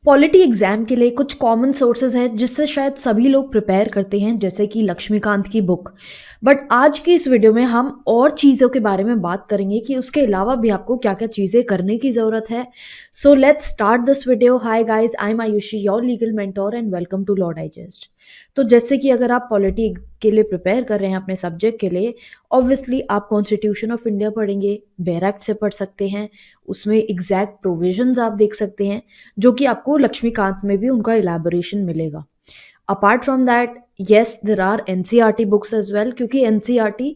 Polity exam के लिए कुछ कॉमन सोर्सेज हैं जिससे शायद सभी लोग प्रिपेयर करते हैं, जैसे कि लक्ष्मीकांत की बुक। बट आज की इस वीडियो में हम और चीज़ों के बारे में बात करेंगे कि उसके अलावा भी आपको क्या क्या चीज़ें करने की ज़रूरत है। So let's start this video. Hi guys, I am Ayushi, your legal mentor, and welcome to law digest. तो जैसे कि अगर आप पॉलिटी के लिए प्रिपेयर कर रहे हैं अपने सब्जेक्ट के लिए, ऑब्वियसली आप कॉन्स्टिट्यूशन ऑफ इंडिया पढ़ेंगे, बेयर एक्ट से पढ़ सकते हैं, उसमें एग्जैक्ट प्रोविजंस आप देख सकते हैं, जो कि आपको लक्ष्मीकांत में भी उनका इलेबोरेशन मिलेगा। Apart from that, yes, there are NCERT books as well, क्योंकि एनसीईआरटी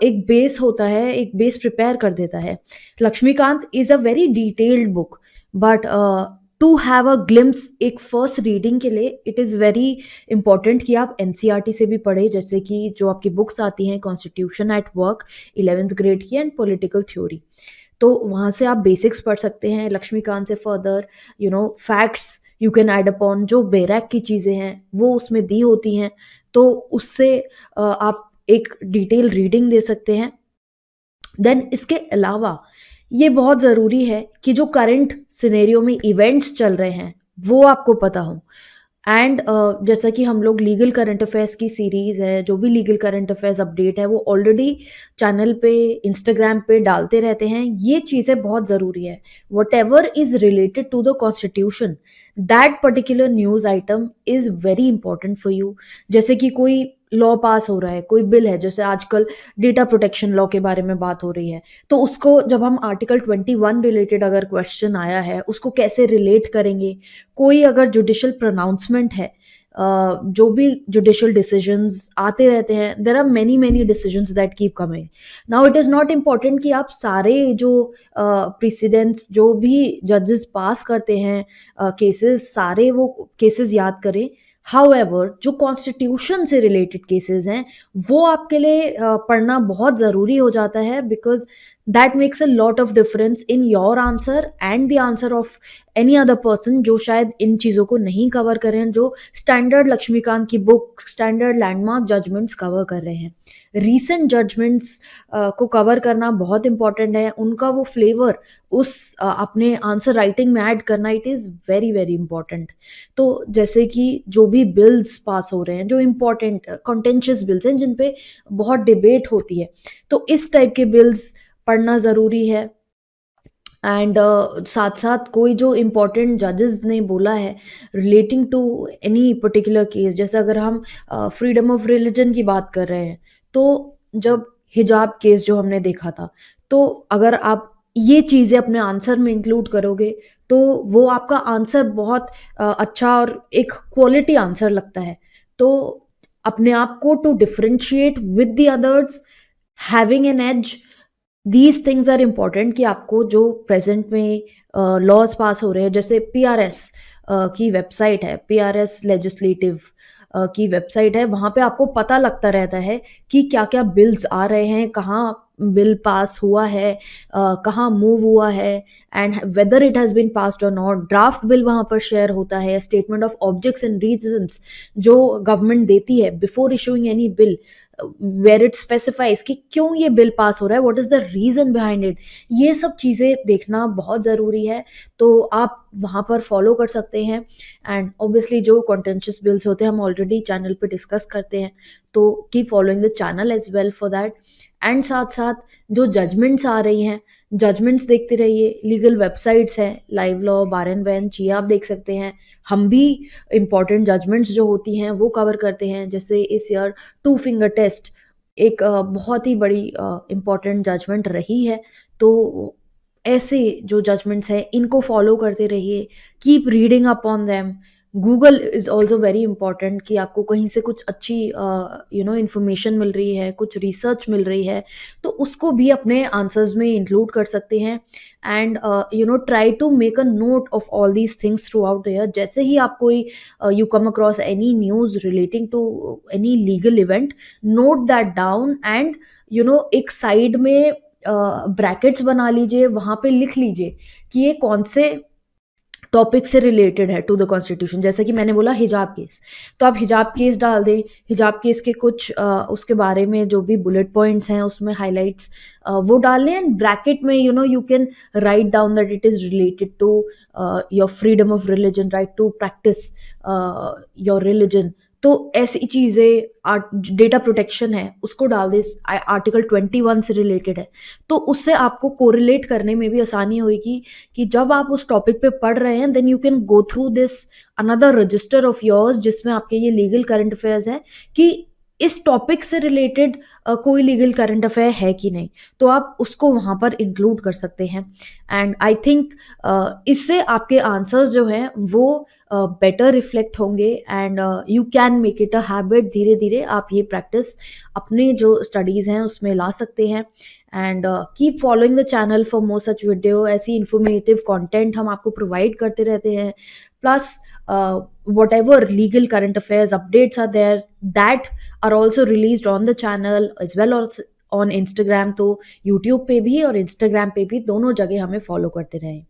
एक बेस होता है, एक बेस प्रिपेयर कर देता है। Laxmikanth is a very detailed book, but to have a glimpse एक फर्स्ट रीडिंग के लिए इट इज़ वेरी इंपॉर्टेंट कि आप एनसीईआरटी से भी पढ़े, जैसे कि जो आपकी बुक्स आती हैं, constitution at work 11th grade की एंड पॉलिटिकल थ्योरी। तो वहाँ से आप बेसिक्स पढ़ सकते हैं। लक्ष्मीकांत से further facts you can add upon, जो बेरैक की चीज़ें हैं वो उसमें दी होती हैं, तो उससे आप एक डिटेल रीडिंग दे सकते हैं। देन इसके अलावा ये बहुत ज़रूरी है कि जो करंट सिनेरियो में इवेंट्स चल रहे हैं वो आपको पता हो। एंड जैसा कि हम लोग लीगल करंट अफेयर्स की सीरीज़ है, जो भी लीगल करंट अफेयर्स अपडेट है वो ऑलरेडी चैनल पे, इंस्टाग्राम पे डालते रहते हैं। ये चीज़ें बहुत ज़रूरी है। Whatever is related to the constitution, that particular news item is very important for you. जैसे कि कोई लॉ पास हो रहा है, कोई बिल है, जैसे आजकल डेटा प्रोटेक्शन लॉ के बारे में बात हो रही है, तो उसको जब हम आर्टिकल 21 रिलेटेड अगर क्वेश्चन आया है, उसको कैसे रिलेट करेंगे। कोई अगर जुडिशियल प्रोनाउंसमेंट है, जो भी जुडिशियल डिसीजंस आते रहते हैं, there are many many decisions that keep coming. Now it is not important कि आप सारे जो प्रेसिडेंट्स, जो भी जजेस पास करते हैं केसेस, सारे वो केसेस याद करें। हाउएवर जो कॉन्स्टिट्यूशन से रिलेटेड केसेस हैं वो आपके लिए पढ़ना बहुत ज़रूरी हो जाता है, because that makes a lot of difference in your answer and the answer of any other person जो शायद इन चीज़ों को नहीं कवर कर रहे हैं, जो स्टैंडर्ड लक्ष्मीकांत की book, standard landmark judgments cover कर रहे हैं। रीसेंट जजमेंट्स को कवर करना बहुत इंपॉर्टेंट है, उनका वो फ्लेवर उस अपने आंसर राइटिंग में ऐड करना, it is very very important. तो जैसे कि जो भी बिल्स पास हो रहे हैं, जो इम्पोर्टेंट कॉन्टेंशियस बिल्स हैं जिन पे बहुत डिबेट होती है, तो इस टाइप के बिल्स पढ़ना ज़रूरी है। एंड साथ साथ कोई जो इम्पोर्टेंट जजेस ने बोला है relating to any particular case, जैसे अगर हम फ्रीडम ऑफ रिलीजन की बात कर रहे हैं, तो जब हिजाब केस जो हमने देखा था, तो अगर आप ये चीज़ें अपने आंसर में इंक्लूड करोगे तो वो आपका आंसर बहुत अच्छा और एक क्वालिटी आंसर लगता है। तो अपने आप को to differentiate with the others, having an edge, these things are important कि आपको जो प्रेजेंट में लॉज पास हो रहे हैं, जैसे पीआरएस की वेबसाइट है, पीआरएस लेजिस्लेटिव की वेबसाइट है, वहाँ पे आपको पता लगता रहता है कि क्या क्या बिल्स आ रहे हैं, कहाँ बिल पास हुआ है, कहाँ मूव हुआ है, and whether it has been passed और नॉट। ड्राफ्ट बिल वहाँ पर शेयर होता है, statement of objects and reasons जो गवर्नमेंट देती है before issuing any bill, where it specifies कि क्यों ये बिल पास हो रहा है, what is the reason behind it. ये सब चीज़ें देखना बहुत ज़रूरी है, तो आप वहाँ पर फॉलो कर सकते हैं। एंड ऑब्वियसली जो कॉन्टेंशियस बिल्स होते हैं हम ऑलरेडी चैनल पे डिस्कस करते हैं, तो keep following the channel as well for that. And साथ साथ जो जजमेंट्स आ रही हैं, जजमेंट्स देखते रहिए। लीगल वेबसाइट्स हैं, live law, bar and bench, ये आप देख सकते हैं। हम भी इम्पॉर्टेंट जजमेंट्स जो होती हैं वो कवर करते हैं, जैसे इस ईयर टू फिंगर टेस्ट एक बहुत ही बड़ी इम्पॉर्टेंट जजमेंट रही है। तो ऐसे जो जजमेंट्स हैं इनको फॉलो करते रहिए, keep reading up on them. Google is also very important कि आपको कहीं से कुछ अच्छी इन्फॉर्मेशन मिल रही है, कुछ रिसर्च मिल रही है, तो उसको भी अपने आंसर्स में इंक्लूड कर सकते हैं। And try to make a note of all these things throughout the year. जैसे ही आप कोई you come across any news relating to any legal event, note that down and एक साइड में ब्रैकेट्स बना लीजिए, वहाँ पे लिख लीजिए कि ये कौन से टॉपिक से रिलेटेड है टू द कॉन्स्टिट्यूशन। जैसे कि मैंने बोला हिजाब केस, तो आप हिजाब केस डाल दें, हिजाब केस के कुछ उसके बारे में जो भी बुलेट पॉइंट्स हैं उसमें हाइलाइट्स वो डाल लें, एंड ब्रैकेट में you can write down that it is related to your freedom of religion, right to practice your religion. तो ऐसी चीज़ें, डेटा प्रोटेक्शन है उसको डाल दे, आर्टिकल 21 से रिलेटेड है, तो उससे आपको कोरिलेट करने में भी आसानी होगी कि जब आप उस टॉपिक पे पढ़ रहे हैं then you can go through this another register of yours जिसमें आपके ये लीगल करंट अफेयर्स है कि इस टॉपिक से रिलेटेड कोई लीगल करंट अफेयर है कि नहीं, तो आप उसको वहाँ पर इंक्लूड कर सकते हैं। एंड आई थिंक इससे आपके आंसर्स जो हैं वो बेटर रिफ्लेक्ट होंगे, and you can make it a habit. धीरे धीरे आप ये प्रैक्टिस अपने जो स्टडीज़ हैं उसमें ला सकते हैं। And keep following the channel for more such video. ऐसी इंफॉर्मेटिव कंटेंट हम आपको प्रोवाइड करते रहते हैं। Plus whatever legal current affairs updates are there that are also released on the channel as well as on Instagram। तो YouTube पे भी और Instagram पे भी दोनों जगह हमें फॉलो करते रहें।